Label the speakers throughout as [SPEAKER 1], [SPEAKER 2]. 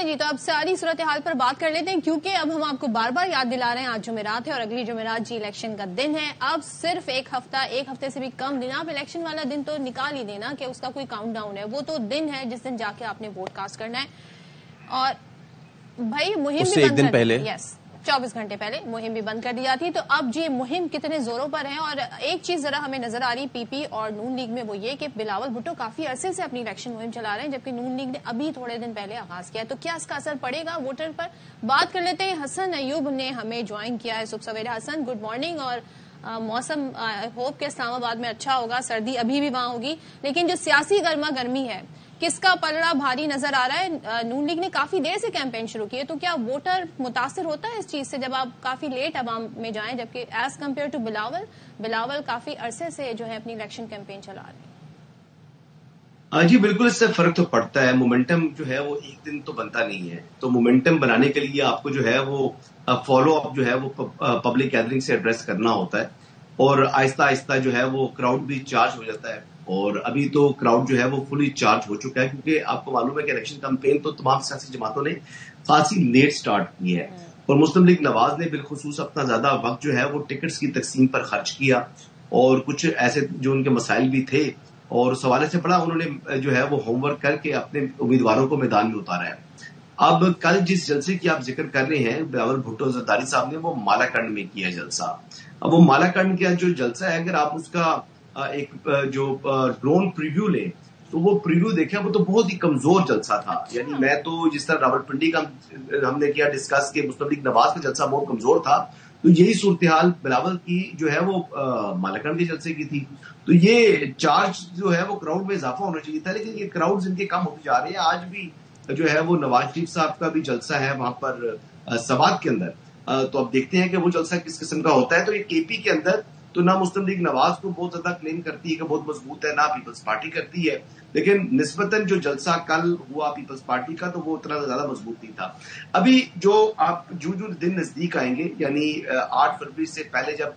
[SPEAKER 1] चलें जी, तो अब सारी सूरत हाल पर बात कर लेते हैं, क्योंकि अब हम आपको बार बार याद दिला रहे हैं आज जुमेरात है और अगली जुमेरात जी इलेक्शन का दिन है। अब सिर्फ एक हफ्ते से भी कम दिन, आप इलेक्शन वाला दिन तो निकाल ही देना कि उसका कोई काउंट डाउन है, वो तो दिन है जिस दिन जाके आपने वोट कास्ट करना है। और भाई मुहिम भी बंद कर दी, यस 24 घंटे पहले मुहिम भी बंद कर दी जाती है। तो अब जी मुहिम कितने जोरों पर है, और एक चीज जरा हमें नजर आ रही पीपी और नून लीग में, वो ये कि बिलावल भुट्टो काफी अरसे से अपनी इलेक्शन मुहिम चला रहे हैं, जबकि नून लीग ने अभी थोड़े दिन पहले आगाज किया है। तो क्या इसका असर पड़ेगा वोटर पर? बात कर लेते हैं। हसन अयूब ने हमें ज्वाइन किया है सुबह सवेरे। Hasan, good morning. और मौसम होप के इस्लामाबाद में अच्छा होगा, सर्दी अभी भी वहां होगी, लेकिन जो सियासी गर्मा गर्मी है, किसका पलड़ा भारी नजर आ रहा है? नून लीग ने काफी देर से कैंपेन शुरू की है, तो क्या वोटर मुतासिर होता है इस चीज से जब आप काफी लेट अवाम में जाएं, जबकि एज कम्पेयर टू बिलावल काफी अरसे से जो है अपनी इलेक्शन कैंपेन चला रहे हैं?
[SPEAKER 2] जी बिल्कुल, इससे फर्क तो पड़ता है। मोमेंटम जो है वो एक दिन तो बनता नहीं है, तो मोमेंटम बनाने के लिए आपको जो है वो फॉलो अप जो है वो पब्लिक गैदरिंग से एड्रेस करना होता है, और आहिस्ता आहिस्ता जो है वो क्राउड भी चार्ज हो जाता है। और अभी तो क्राउड जो है वो फुली चार्ज हो चुका है, क्योंकि आपको मालूम है कि इलेक्शन कैंपेन तो तमाम सियासी जमातों ने खासी लेट स्टार्ट की है, और मुस्लिम लीग नवाज ने बिलखुसूस अपना ज्यादा वक्त जो है वो टिकट्स की तकसीम पर खर्च किया, और कुछ ऐसे जो उनके मसाइल भी थे और सवाल से पड़ा, उन्होंने जो है वो होमवर्क करके अपने उम्मीदवारों को मैदान में उतारा है। अब कल जिस जलसे की आप जिक्र कर रहे हैं बिलावल भुट्टो जरदारी साहब ने, वो मालाकंड में किया जलसा। अब वो मालाकंड का जो जलसा है, अगर आप उसका एक जो ड्रोन प्रीव्यू लें तो वो प्रीव्यू देखें, वो तो बहुत ही कमजोर जलसा था। यानी मैं तो जिस तरह रावलपिंडी का हमने किया डिस्कस के मुस्लिम लीग नवाज का जलसा बहुत कमजोर था, तो यही सूरत हाल बिलावल की जो है वो मालाकंड के जलसे की थी। तो ये चार्ज जो है वो क्राउड में इजाफा होना चाहिए था, लेकिन ये क्राउड इनके कम होते जा रहे हैं। आज भी जो है वो नवाज शरीफ साहब का भी जलसा है वहां पर सवात के अंदर, तो अब देखते हैं कि वो जलसा किस किस्म का होता है। तो ये केपी के अंदर तो ना मुस्लिम लीग नवाज को बहुत ज्यादा क्लेम करती है कि बहुत मजबूत है, ना पीपल्स पार्टी करती है, लेकिन निस्बतन जो जलसा कल हुआ पीपल्स पार्टी का, तो वो उतना ज्यादा मजबूत नहीं था। अभी जो आप जो दिन नजदीक आएंगे, यानी 8 फरवरी से पहले, जब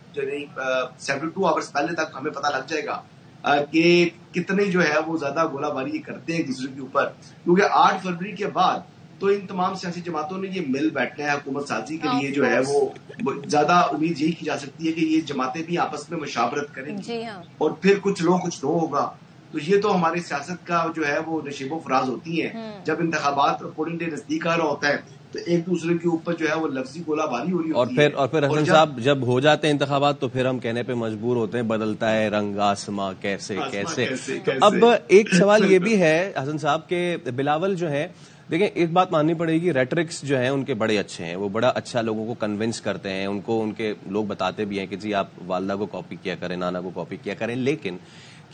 [SPEAKER 2] 72 आवर्स पहले तक हमें पता लग जाएगा कि कितने जो है वो ज्यादा गोलाबारी करते हैं एक दूसरे के ऊपर, क्योंकि 8 फरवरी के बाद तो इन तमाम सियासी जमातों ने ये मिल बैठना है हुकूमत साजी के लिए, जो है वो ज्यादा उम्मीद यही की जा सकती है कि ये जमातें भी आपस में मुशावरत करेंगी, और फिर कुछ लो कुछ नो होगा। तो ये तो हमारी सियासत का जो है वो नशीबो फराज होती है, जब इंतखाबात पोलिंग डे नजदीक आ रहा होता है तो एक दूसरे के ऊपर जो है वो लफ्जी गोलाबारी हो रही होती है।
[SPEAKER 3] और फिर हसन साहब, जब हो जाते हैं इंतखाबात तो फिर हम कहने पे मजबूर होते हैं बदलता है रंग आसमां कैसे कैसे। तो अब एक सवाल ये भी है हसन साहब के बिलावल जो है, देखें एक बात माननी पड़ेगी, रेटरिक्स जो है उनके बड़े अच्छे हैं, वो बड़ा अच्छा लोगों को कन्विंस करते हैं, उनको उनके लोग बताते भी हैं कि जी आप वालदा को कॉपी किया करें, नाना को कॉपी किया करें, लेकिन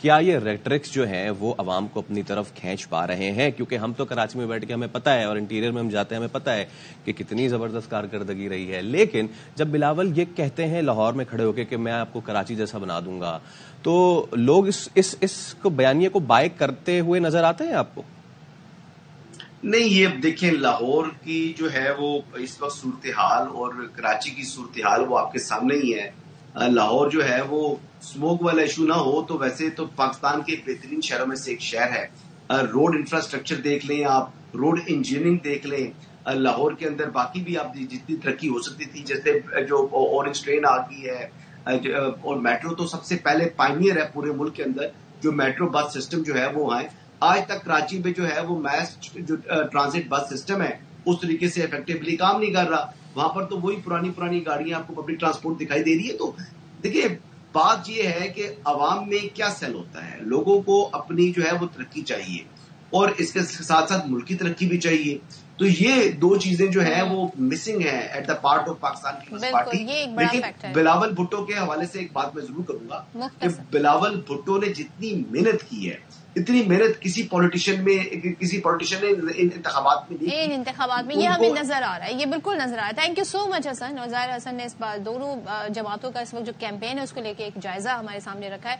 [SPEAKER 3] क्या ये रेटरिक्स जो है वो अवाम को अपनी तरफ खींच पा रहे हैं? क्योंकि हम तो कराची में बैठ के हमें पता है, और इंटीरियर में हम जाते हैं हमें पता है कि कितनी जबरदस्त कारकर्दगी रही है, लेकिन जब बिलावल ये कहते हैं लाहौर में खड़े होकर कि मैं आपको कराची जैसा बना दूंगा, तो लोग इसको बयानिए को बाय करते हुए नजर आते हैं आपको?
[SPEAKER 2] नहीं, ये देखें लाहौर की जो है वो इस वक्त सूरत हाल और कराची की सूरत हाल वो आपके सामने ही है। लाहौर जो है वो स्मोक वाला इशू ना हो तो वैसे तो पाकिस्तान के बेहतरीन शहरों में से एक शहर है। रोड इंफ्रास्ट्रक्चर देख लें आप, रोड इंजीनियरिंग देख लें, लाहौर के अंदर बाकी भी आप जितनी तरक्की हो सकती थी, जैसे जो ऑरेंज ट्रेन आ गई है, और मेट्रो तो सबसे पहले पायनियर है पूरे मुल्क के अंदर, जो मेट्रो बस सिस्टम जो है वो आए। आज तक कराची में जो है वो मैस जो ट्रांजिट बस सिस्टम है उस तरीके से इफेक्टिवली काम नहीं कर रहा। वहां पर तो वही पुरानी गाड़ियां आपको पब्लिक ट्रांसपोर्ट दिखाई दे रही है। तो देखिए बात ये है कि अवाम में क्या सेल होता है, लोगों को अपनी जो है वो तरक्की चाहिए और इसके साथ साथ मुल्क की तरक्की भी चाहिए। तो ये दो चीजें जो है वो मिसिंग है at the part of Pakistan Peoples Party. लेकिन बिलावल भुट्टो के हवाले से एक बात मैं जरूर करूंगा कि बिलावल भुट्टो ने जितनी मेहनत की है, इतनी मेहनत किसी पॉलिटिशियन ने इंतखाबात में नहीं,
[SPEAKER 1] इन इंतखाबात में ये हमें नजर आ रहा है, ये बिल्कुल नजर आ रहा है। Thank you so much Hasan. और ज़ाहिर हसन ने इस बार दोनों जमातों का इस वक्त जो कैंपेन है उसको लेके एक जायजा हमारे सामने रखा है।